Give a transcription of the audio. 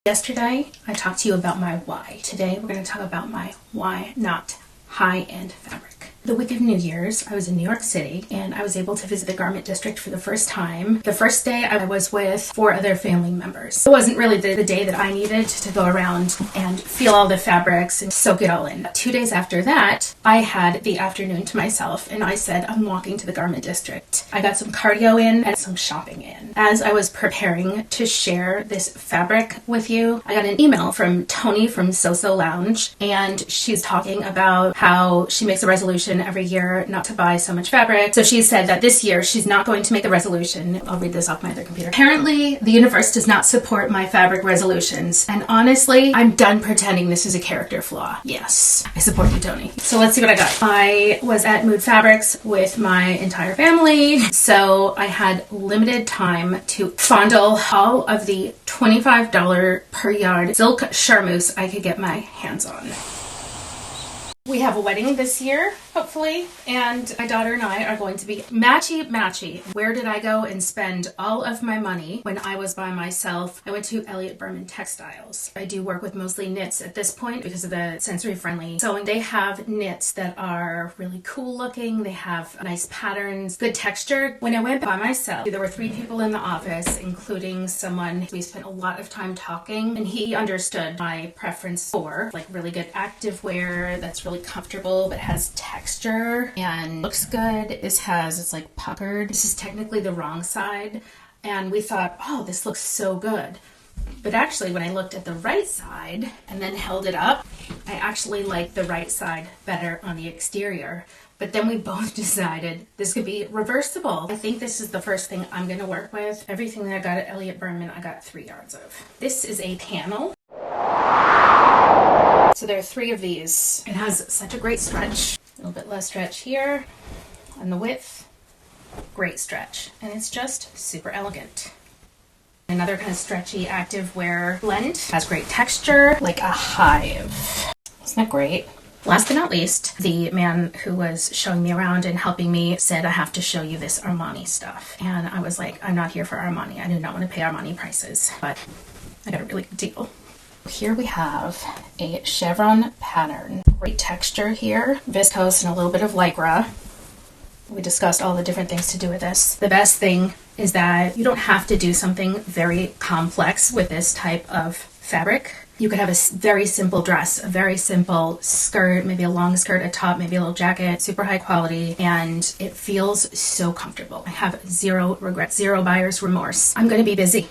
Yesterday, I talked to you about my why. Today, we're going to talk about my why not high-end fabric. The week of New Year's, I was in New York City and I was able to visit the garment district for the first time. The first day I was with 4 other family members. It wasn't really the day that I needed to go around and feel all the fabrics and soak it all in. 2 days after that, I had the afternoon to myself and I said, I'm walking to the garment district. I got some cardio in and some shopping in. As I was preparing to share this fabric with you, I got an email from Tony from So Lounge, and she's talking about how she makes a resolution every year not to buy so much fabric. So she said that this year she's not going to make a resolution. I'll read this off my other computer. Apparently, the universe does not support my fabric resolutions. And honestly, I'm done pretending this is a character flaw. Yes, I support you, Tony. So let's see what I got. I was at Mood Fabrics with my entire family. So I had limited time to fondle all of the $25 per yard silk charmeuse I could get my hands on. We have a wedding this year, hopefully, and my daughter and I are going to be matchy-matchy. Where did I go and spend all of my money when I was by myself? I went to Elliott Berman Textiles. I do work with mostly knits at this point because of the sensory-friendly sewing. They have knits that are really cool looking. They have nice patterns, good texture. When I went by myself, there were 3 people in the office, including someone we spent a lot of time talking, and he understood my preference for like really good activewear that's really comfortable but has texture and looks good. It's like puckered. This is technically the wrong side, and we thought, oh, this looks so good. But actually, when I looked at the right side and then held it up, I actually liked the right side better on the exterior. But then we both decided this could be reversible. I think this is the first thing I'm going to work with. Everything that I got at Elliott Berman, I got 3 yards of. This is a panel. So there are 3 of these. It has such a great stretch. A little bit less stretch here on the width. Great stretch. And it's just super elegant. Another kind of stretchy activewear blend. Has great texture, like a hive. Isn't that great? Last but not least, the man who was showing me around and helping me said, I have to show you this Armani stuff. And I was like, I'm not here for Armani. I do not want to pay Armani prices. But I got a really good deal. Here we have a chevron pattern. Great texture here, viscose and a little bit of lycra. We discussed all the different things to do with this. The best thing is that you don't have to do something very complex with this type of fabric. You could have a very simple dress, a very simple skirt, maybe a long skirt, a top, maybe a little jacket, super high quality, and it feels so comfortable. I have 0 regrets, 0 buyer's remorse. I'm going to be busy.